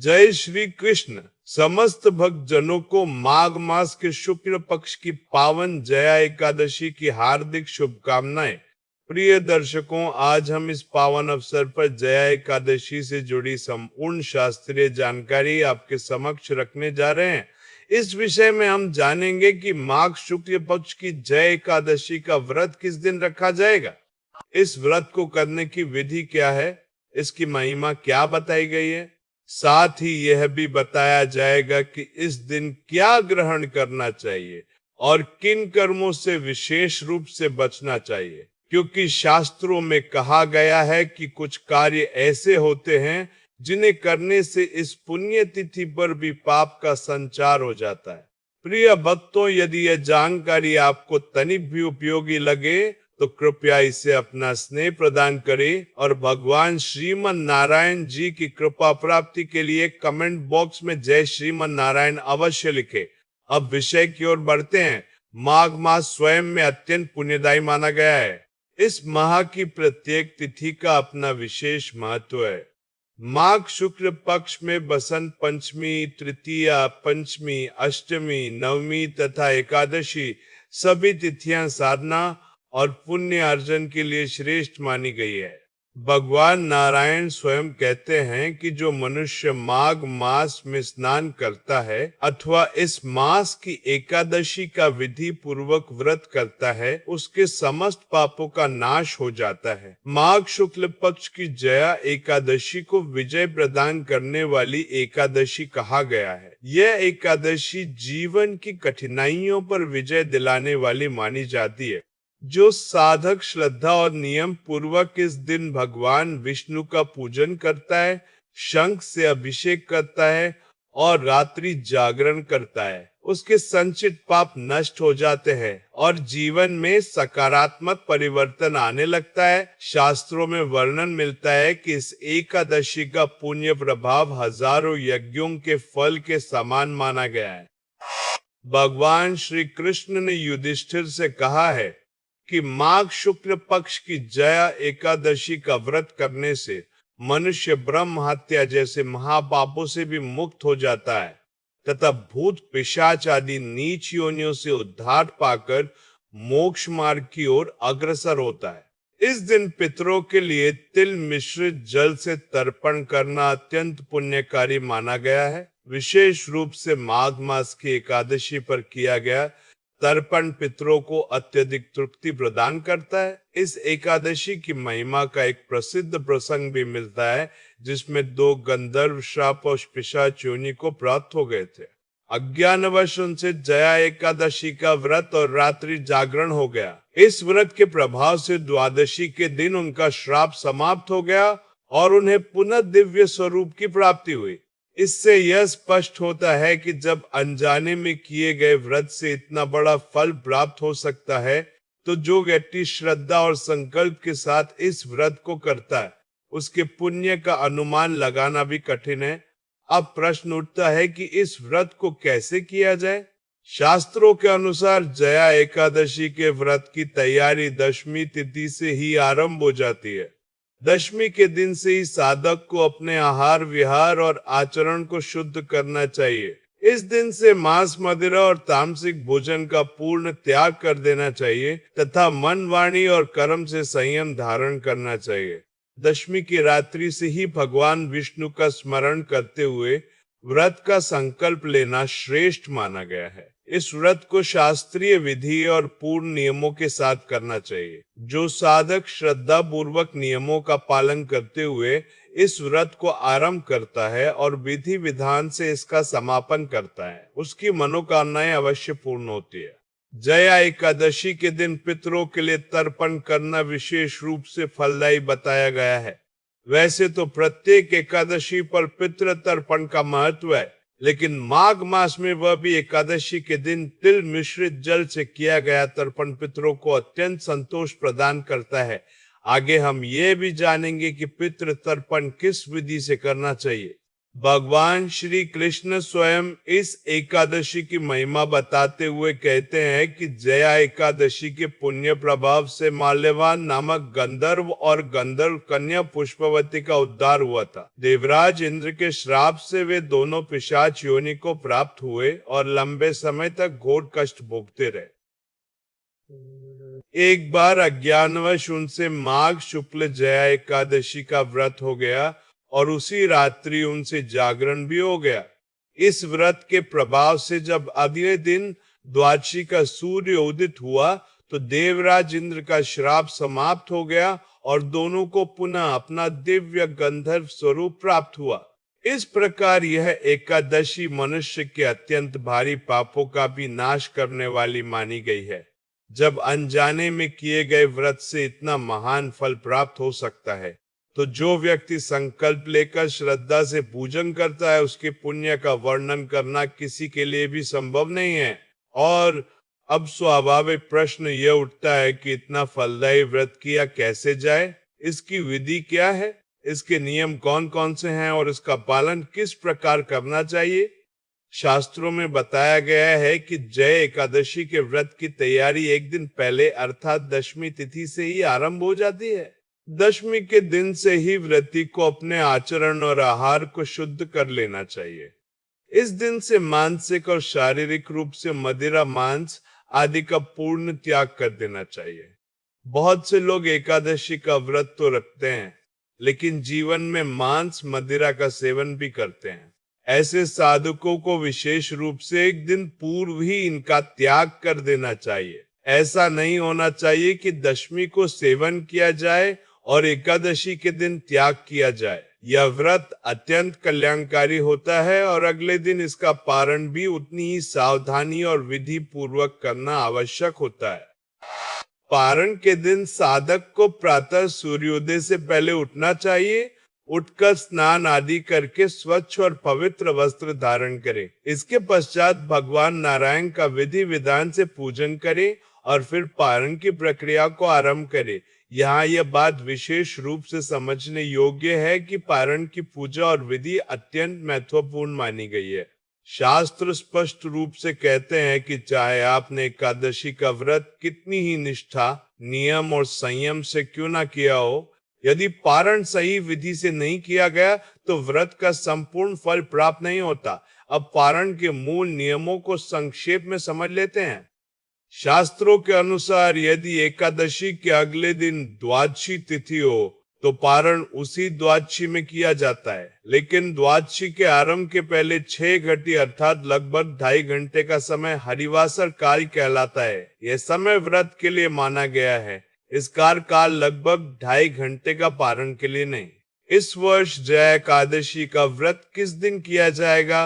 जय श्री कृष्ण। समस्त भक्त जनों को माघ मास के शुक्ल पक्ष की पावन जया एकादशी की हार्दिक शुभकामनाएं। प्रिय दर्शकों, आज हम इस पावन अवसर पर जया एकादशी से जुड़ी संपूर्ण शास्त्रीय जानकारी आपके समक्ष रखने जा रहे हैं। इस विषय में हम जानेंगे कि माघ शुक्ल पक्ष की जय एकादशी का व्रत किस दिन रखा जाएगा, इस व्रत को करने की विधि क्या है, इसकी महिमा क्या बताई गई है। साथ ही यह भी बताया जाएगा कि इस दिन क्या ग्रहण करना चाहिए और किन कर्मों से विशेष रूप से बचना चाहिए, क्योंकि शास्त्रों में कहा गया है कि कुछ कार्य ऐसे होते हैं जिन्हें करने से इस पुण्य तिथि पर भी पाप का संचार हो जाता है। प्रिय भक्तों, यदि यह जानकारी आपको तनिक भी उपयोगी लगे तो कृपया इसे अपना स्नेह प्रदान करें और भगवान श्रीमन नारायण जी की कृपा प्राप्ति के लिए कमेंट बॉक्स में जय श्रीमन नारायण अवश्य लिखें। अब विषय की ओर बढ़ते हैं। माघ मास स्वयं में अत्यंत पुण्यदायी माना गया है। इस माह की प्रत्येक तिथि का अपना विशेष महत्व है। माघ शुक्ल पक्ष में बसंत पंचमी, तृतीया, पंचमी, अष्टमी, नवमी तथा एकादशी सभी तिथियां साधना और पुण्य अर्जन के लिए श्रेष्ठ मानी गई है। भगवान नारायण स्वयं कहते हैं कि जो मनुष्य माघ मास में स्नान करता है अथवा इस मास की एकादशी का विधि पूर्वक व्रत करता है, उसके समस्त पापों का नाश हो जाता है। माघ शुक्ल पक्ष की जया एकादशी को विजय प्रदान करने वाली एकादशी कहा गया है। यह एकादशी जीवन की कठिनाइयों पर विजय दिलाने वाली मानी जाती है। जो साधक श्रद्धा और नियम पूर्वक इस दिन भगवान विष्णु का पूजन करता है, शंख से अभिषेक करता है और रात्रि जागरण करता है, उसके संचित पाप नष्ट हो जाते हैं और जीवन में सकारात्मक परिवर्तन आने लगता है। शास्त्रों में वर्णन मिलता है कि इस एकादशी का पुण्य प्रभाव हजारों यज्ञों के फल के समान माना गया है। भगवान श्री कृष्ण ने युधिष्ठिर से कहा है कि माघ शुक्ल पक्ष की जया एकादशी का व्रत करने से मनुष्य ब्रह्म हत्या जैसे महापापों से भी मुक्त हो जाता है तथा भूत पिशाच आदि नीच योनियों से उद्धार पाकर मोक्ष मार्ग की ओर अग्रसर होता है। इस दिन पितरों के लिए तिल मिश्रित जल से तर्पण करना अत्यंत पुण्यकारी माना गया है। विशेष रूप से माघ मास की एकादशी पर किया गया तर्पण पितरों को अत्यधिक तृप्ति प्रदान करता है। इस एकादशी की महिमा का एक प्रसिद्ध प्रसंग भी मिलता है, जिसमें दो गंधर्व श्राप और पिशाच योनि को प्राप्त हो गए थे। अज्ञानवश उनसे जया एकादशी का व्रत और रात्रि जागरण हो गया। इस व्रत के प्रभाव से द्वादशी के दिन उनका श्राप समाप्त हो गया और उन्हें पुनः दिव्य स्वरूप की प्राप्ति हुई। इससे यह स्पष्ट होता है कि जब अनजाने में किए गए व्रत से इतना बड़ा फल प्राप्त हो सकता है, तो जो व्यक्ति श्रद्धा और संकल्प के साथ इस व्रत को करता है, उसके पुण्य का अनुमान लगाना भी कठिन है। अब प्रश्न उठता है कि इस व्रत को कैसे किया जाए। शास्त्रों के अनुसार जया एकादशी के व्रत की तैयारी दशमी तिथि से ही आरंभ हो जाती है। दशमी के दिन से ही साधक को अपने आहार विहार और आचरण को शुद्ध करना चाहिए। इस दिन से मांस मदिरा और तामसिक भोजन का पूर्ण त्याग कर देना चाहिए तथा मन, वाणी और कर्म से संयम धारण करना चाहिए। दशमी की रात्रि से ही भगवान विष्णु का स्मरण करते हुए व्रत का संकल्प लेना श्रेष्ठ माना गया है। इस व्रत को शास्त्रीय विधि और पूर्ण नियमों के साथ करना चाहिए। जो साधक श्रद्धा पूर्वक नियमों का पालन करते हुए इस व्रत को आरंभ करता है और विधि विधान से इसका समापन करता है, उसकी मनोकामनाएं अवश्य पूर्ण होती है। जया एकादशी के दिन पितरों के लिए तर्पण करना विशेष रूप से फलदायी बताया गया है। वैसे तो प्रत्येक एकादशी पर पितृ तर्पण का महत्व है, लेकिन माघ मास में वह भी एकादशी के दिन तिल मिश्रित जल से किया गया तर्पण पितरों को अत्यंत संतोष प्रदान करता है। आगे हम ये भी जानेंगे कि पितृ तर्पण किस विधि से करना चाहिए। भगवान श्री कृष्ण स्वयं इस एकादशी की महिमा बताते हुए कहते हैं कि जया एकादशी के पुण्य प्रभाव से माल्यवान नामक गंधर्व और गंधर्व कन्या पुष्पवती का उद्धार हुआ था। देवराज इंद्र के श्राप से वे दोनों पिशाच योनि को प्राप्त हुए और लंबे समय तक घोर कष्ट भोगते रहे। एक बार अज्ञानवश उनसे माघ शुक्ल जया एकादशी का व्रत हो गया और उसी रात्रि उनसे जागरण भी हो गया। इस व्रत के प्रभाव से जब अगले दिन द्वादशी का सूर्य उदित हुआ तो देवराज इंद्र का श्राप समाप्त हो गया और दोनों को पुनः अपना दिव्य गंधर्व स्वरूप प्राप्त हुआ। इस प्रकार यह एकादशी मनुष्य के अत्यंत भारी पापों का भी नाश करने वाली मानी गई है। जब अनजाने में किए गए व्रत से इतना महान फल प्राप्त हो सकता है, तो जो व्यक्ति संकल्प लेकर श्रद्धा से पूजन करता है उसके पुण्य का वर्णन करना किसी के लिए भी संभव नहीं है। और अब स्वाभाविक प्रश्न यह उठता है कि इतना फलदायी व्रत किया कैसे जाए, इसकी विधि क्या है, इसके नियम कौन कौन से हैं और इसका पालन किस प्रकार करना चाहिए। शास्त्रों में बताया गया है कि जय एकादशी के व्रत की तैयारी एक दिन पहले अर्थात दशमी तिथि से ही आरंभ हो जाती है। दशमी के दिन से ही व्रती को अपने आचरण और आहार को शुद्ध कर लेना चाहिए। इस दिन से मानसिक और शारीरिक रूप से मदिरा, मांस आदि का पूर्ण त्याग कर देना चाहिए। बहुत से लोग एकादशी का व्रत तो रखते हैं, लेकिन जीवन में मांस, मदिरा का सेवन भी करते हैं। ऐसे साधकों को विशेष रूप से एक दिन पूर्व ही इनका त्याग कर देना चाहिए। ऐसा नहीं होना चाहिए कि दशमी को सेवन किया जाए और एकादशी के दिन त्याग किया जाए। यह व्रत अत्यंत कल्याणकारी होता है और अगले दिन इसका पारण भी उतनी ही सावधानी और विधि पूर्वक करना आवश्यक होता है। पारण के दिन साधक को प्रातः सूर्योदय से पहले उठना चाहिए। उठकर स्नान आदि करके स्वच्छ और पवित्र वस्त्र धारण करें। इसके पश्चात भगवान नारायण का विधि विधान से पूजन करें और फिर पारण की प्रक्रिया को आरंभ करें। यहाँ यह बात विशेष रूप से समझने योग्य है कि पारण की पूजा और विधि अत्यंत महत्वपूर्ण मानी गई है। शास्त्र स्पष्ट रूप से कहते हैं कि चाहे आपने एकादशी का व्रत कितनी ही निष्ठा, नियम और संयम से क्यों ना किया हो, यदि पारण सही विधि से नहीं किया गया तो व्रत का संपूर्ण फल प्राप्त नहीं होता। अब पारण के मूल नियमों को संक्षेप में समझ लेते हैं। शास्त्रों के अनुसार यदि एकादशी के अगले दिन द्वादशी तिथि हो तो पारण उसी द्वादशी में किया जाता है, लेकिन द्वादशी के आरंभ के पहले 6 घटी अर्थात लगभग 2.5 घंटे का समय हरिवासर काल कहलाता है। यह समय व्रत के लिए माना गया है। इस काल लगभग 2.5 घंटे का पारण के लिए नहीं। इस वर्ष जया एकादशी का व्रत किस दिन किया जाएगा?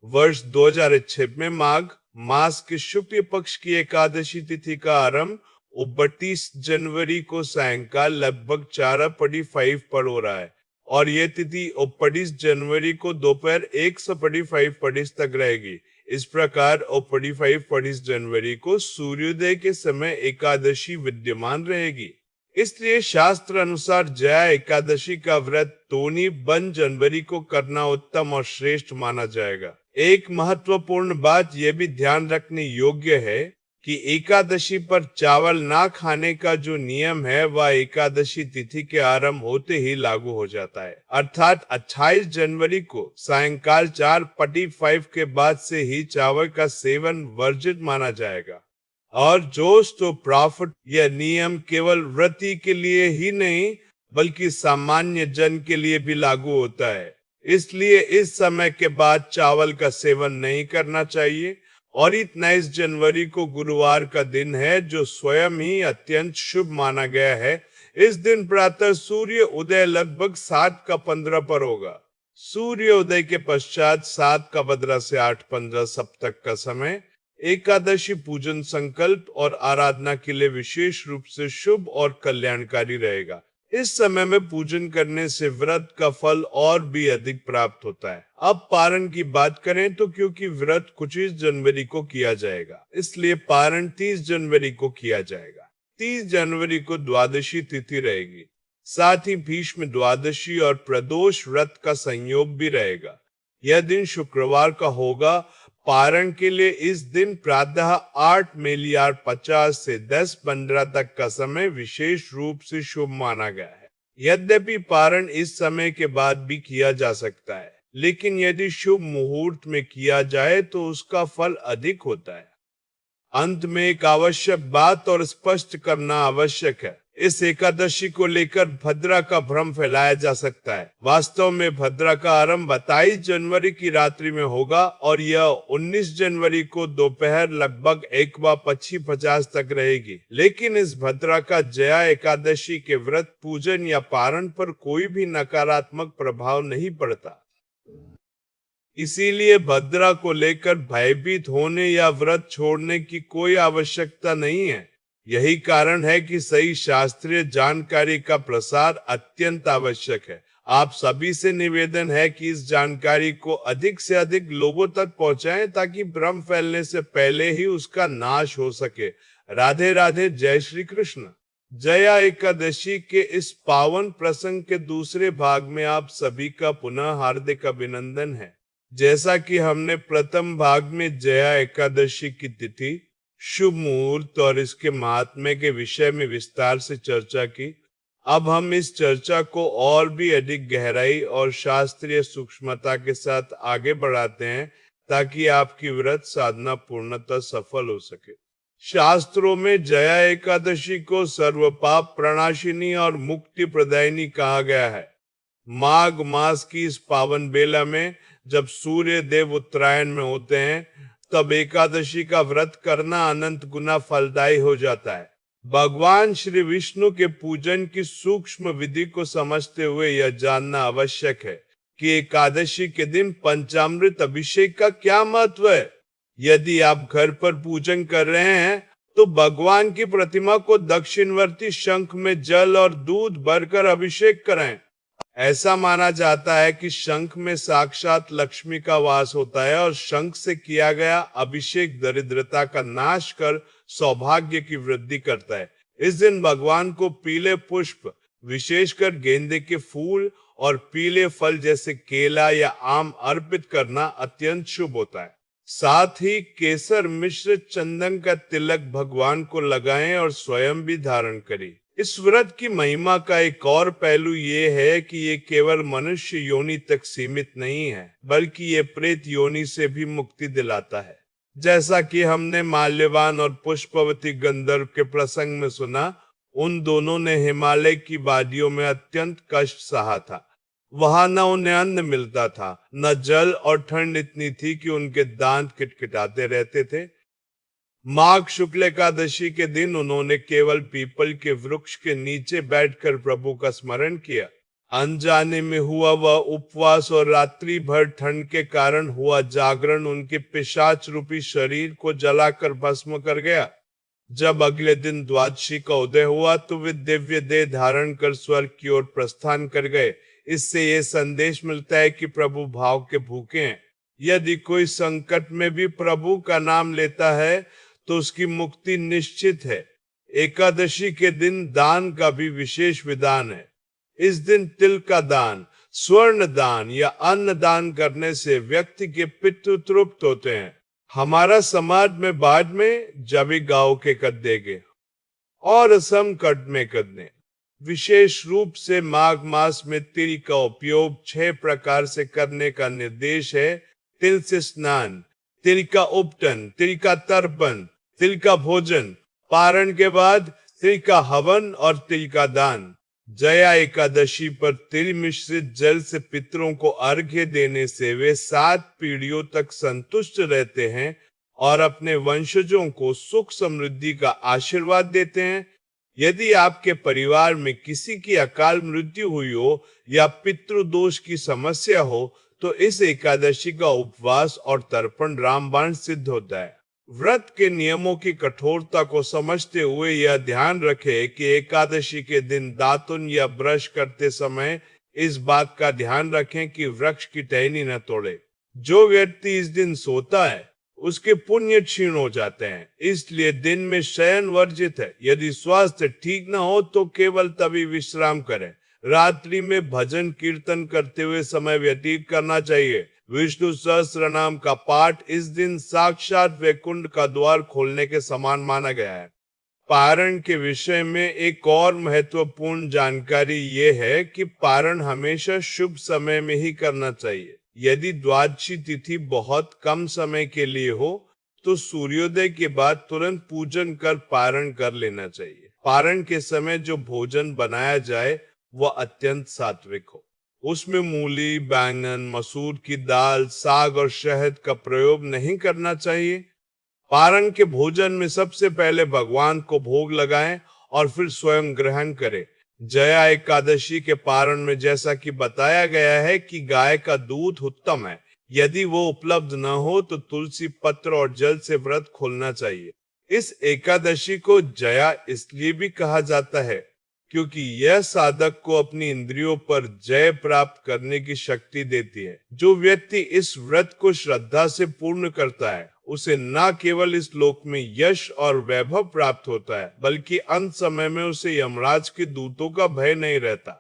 वर्ष 2006 में माघ मास के शुक्ल पक्ष की एकादशी तिथि का आरंभ 29 जनवरी को सायंकाल लगभग 4:45 पर हो रहा है और यह तिथि 29 जनवरी को दोपहर 1:45 तक रहेगी। इस प्रकार 45 जनवरी को सूर्योदय के समय एकादशी विद्यमान रहेगी। इसलिए शास्त्र अनुसार जया एकादशी का व्रत 1 जनवरी को करना उत्तम और श्रेष्ठ माना जाएगा। एक महत्वपूर्ण बात यह भी ध्यान रखने योग्य है कि एकादशी पर चावल ना खाने का जो नियम है वह एकादशी तिथि के आरंभ होते ही लागू हो जाता है, अर्थात 28 जनवरी को सायंकाल 4:45 के बाद से ही चावल का सेवन वर्जित माना जाएगा। और जोश तो प्रॉफिट यह नियम केवल व्रती के लिए ही नहीं बल्कि सामान्य जन के लिए भी लागू होता है। इसलिए इस समय के बाद चावल का सेवन नहीं करना चाहिए। और 29 जनवरी को गुरुवार का दिन है जो स्वयं ही अत्यंत शुभ माना गया है। इस दिन प्रातः सूर्य उदय लगभग 7:15 पर होगा। सूर्य उदय के पश्चात 7:15 से 8:15 सब तक का समय एकादशी पूजन, संकल्प और आराधना के लिए विशेष रूप से शुभ और कल्याणकारी रहेगा। इस समय में पूजन करने से व्रत का फल और भी अधिक प्राप्त होता है। अब पारण की बात करें तो क्योंकि व्रत 25 जनवरी को किया जाएगा, इसलिए पारण 30 जनवरी को किया जाएगा। 30 जनवरी को द्वादशी तिथि रहेगी। साथ ही भीष्म द्वादशी और प्रदोष व्रत का संयोग भी रहेगा। यह दिन शुक्रवार का होगा। पारण के लिए इस दिन प्रातः 8:50 से 10:15 तक का समय विशेष रूप से शुभ माना गया है। यद्यपि पारण इस समय के बाद भी किया जा सकता है, लेकिन यदि शुभ मुहूर्त में किया जाए तो उसका फल अधिक होता है। अंत में एक आवश्यक बात और स्पष्ट करना आवश्यक है। इस एकादशी को लेकर भद्रा का भ्रम फैलाया जा सकता है। वास्तव में भद्रा का आरंभ 22 जनवरी की रात्रि में होगा और यह 19 जनवरी को दोपहर लगभग 1:50 तक रहेगी। लेकिन इस भद्रा का जया एकादशी के व्रत पूजन या पारण पर कोई भी नकारात्मक प्रभाव नहीं पड़ता। इसीलिए भद्रा को लेकर भयभीत होने या व्रत छोड़ने की कोई आवश्यकता नहीं है। यही कारण है कि सही शास्त्रीय जानकारी का प्रसार अत्यंत आवश्यक है। आप सभी से निवेदन है कि इस जानकारी को अधिक से अधिक लोगों तक पहुंचाएं ताकि भ्रम फैलने से पहले ही उसका नाश हो सके। राधे राधे, जय श्री कृष्ण। जया एकादशी के इस पावन प्रसंग के दूसरे भाग में आप सभी का पुनः हार्दिक अभिनंदन है। जैसा कि हमने प्रथम भाग में जया एकादशी की तिथि, शुभ मुहूर्त और इसके महात्म्य के विषय में विस्तार से चर्चा की, अब हम इस चर्चा को और भी अधिक गहराई और शास्त्रीय सूक्ष्मता के साथ आगे बढ़ाते हैं ताकि आपकी व्रत साधना पूर्णतः सफल हो सके। शास्त्रों में जया एकादशी को सर्व पाप प्रणाशिनी और मुक्ति प्रदायिनी कहा गया है। माघ मास की इस पावन बेला में जब सूर्य देव उत्तरायण में होते हैं, तब एकादशी का व्रत करना अनंत गुना फलदायी हो जाता है। भगवान श्री विष्णु के पूजन की सूक्ष्म विधि को समझते हुए यह जानना आवश्यक है कि एकादशी के दिन पंचामृत अभिषेक का क्या महत्व है। यदि आप घर पर पूजन कर रहे हैं तो भगवान की प्रतिमा को दक्षिणवर्ती शंख में जल और दूध भरकर अभिषेक कराएं। ऐसा माना जाता है कि शंख में साक्षात लक्ष्मी का वास होता है और शंख से किया गया अभिषेक दरिद्रता का नाश कर सौभाग्य की वृद्धि करता है। इस दिन भगवान को पीले पुष्प, विशेषकर गेंदे के फूल और पीले फल जैसे केला या आम अर्पित करना अत्यंत शुभ होता है। साथ ही केसर मिश्र चंदन का तिलक भगवान को लगाएं और स्वयं भी धारण करें। इस व्रत की महिमा का एक और पहलू ये है कि ये केवल मनुष्य योनि तक सीमित नहीं है, बल्कि ये प्रेत योनि से भी मुक्ति दिलाता है। जैसा कि हमने माल्यवान और पुष्पवती गंधर्व के प्रसंग में सुना, उन दोनों ने हिमालय की वादियों में अत्यंत कष्ट सहा था। वहां न उन्हें अन्न मिलता था, न जल, और ठंड इतनी थी कि उनके दांत किटकिटाते रहते थे। माघ शुक्ल एकादशी के दिन उन्होंने केवल पीपल के वृक्ष के नीचे बैठकर प्रभु का स्मरण किया। अनजाने में हुआ वह उपवास और रात्रि भर ठंड के कारण हुआ जागरण उनके पिशाच रूपी शरीर को जलाकर भस्म कर गया। जब अगले दिन द्वादशी का उदय हुआ तो वे दिव्य देह धारण कर स्वर्ग की ओर प्रस्थान कर गए। इससे यह संदेश मिलता है कि प्रभु भाव के भूखे हैं। यदि कोई संकट में भी प्रभु का नाम लेता है तो उसकी मुक्ति निश्चित है। एकादशी के दिन दान का भी विशेष विधान है। इस दिन तिल का दान, स्वर्ण दान या अन्न दान करने से व्यक्ति के पितृ तृप्त होते हैं। हमारा समाज में बाद में जबी गांव के कद्देगे और संकट में कदने। विशेष रूप से माघ मास में तिल का उपयोग 6 प्रकार से करने का निर्देश है। तिल से स्नान, तिल का उपटन, तिल का तर्पण, तिल का भोजन, पारण के बाद तिल का हवन और तिल का दान। जया एकादशी पर तिल मिश्रित जल से पितरों को अर्घ्य देने से वे 7 पीढ़ियों तक संतुष्ट रहते हैं और अपने वंशजों को सुख समृद्धि का आशीर्वाद देते हैं। यदि आपके परिवार में किसी की अकाल मृत्यु हुई हो या पितृदोष की समस्या हो तो इस एकादशी का उपवास और तर्पण रामबाण सिद्ध होता है। व्रत के नियमों की कठोरता को समझते हुए यह ध्यान रखें कि एकादशी के दिन दातुन या ब्रश करते समय इस बात का ध्यान रखें कि वृक्ष की टहनी न तोड़े। जो व्यक्ति इस दिन सोता है उसके पुण्य क्षीण हो जाते हैं। इसलिए दिन में शयन वर्जित है। यदि स्वास्थ्य ठीक न हो तो केवल तभी विश्राम करें। रात्रि में भजन कीर्तन करते हुए समय व्यतीत करना चाहिए। विष्णु सहस्त्र नाम का पाठ इस दिन साक्षात वैकुंठ का द्वार खोलने के समान माना गया है। पारण के विषय में एक और महत्वपूर्ण जानकारी ये है कि पारण हमेशा शुभ समय में ही करना चाहिए। यदि द्वादशी तिथि बहुत कम समय के लिए हो तो सूर्योदय के बाद तुरंत पूजन कर पारण कर लेना चाहिए। पारण के समय जो भोजन बनाया जाए वह अत्यंत सात्विक हो। उसमें मूली, बैंगन, मसूर की दाल, साग और शहद का प्रयोग नहीं करना चाहिए। पारण के भोजन में सबसे पहले भगवान को भोग लगाएं और फिर स्वयं ग्रहण करें। जया एकादशी के पारण में जैसा कि बताया गया है कि गाय का दूध उत्तम है। यदि वो उपलब्ध न हो तो तुलसी पत्र और जल से व्रत खोलना चाहिए। इस एकादशी को जया इसलिए भी कहा जाता है क्योंकि यह साधक को अपनी इंद्रियों पर जय प्राप्त करने की शक्ति देती है। जो व्यक्ति इस व्रत को श्रद्धा से पूर्ण करता है उसे न केवल इस लोक में यश और वैभव प्राप्त होता है बल्कि अंत समय में उसे यमराज के दूतों का भय नहीं रहता।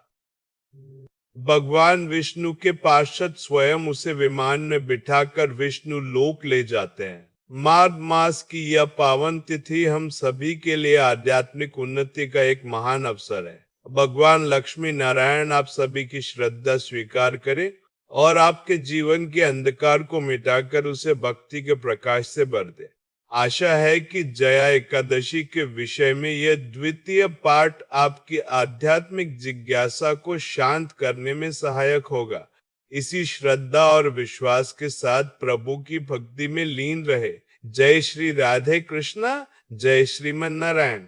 भगवान विष्णु के पार्षद स्वयं उसे विमान में बिठाकर विष्णु लोक ले जाते हैं। माघ मास की यह पावन तिथि हम सभी के लिए आध्यात्मिक उन्नति का एक महान अवसर है। भगवान लक्ष्मी नारायण आप सभी की श्रद्धा स्वीकार करे और आपके जीवन के अंधकार को मिटाकर उसे भक्ति के प्रकाश से भर दे। आशा है कि जया एकादशी के विषय में यह द्वितीय पाठ आपकी आध्यात्मिक जिज्ञासा को शांत करने में सहायक होगा। इसी श्रद्धा और विश्वास के साथ प्रभु की भक्ति में लीन रहे। जय श्री राधे कृष्णा, जय श्रीमन नारायण।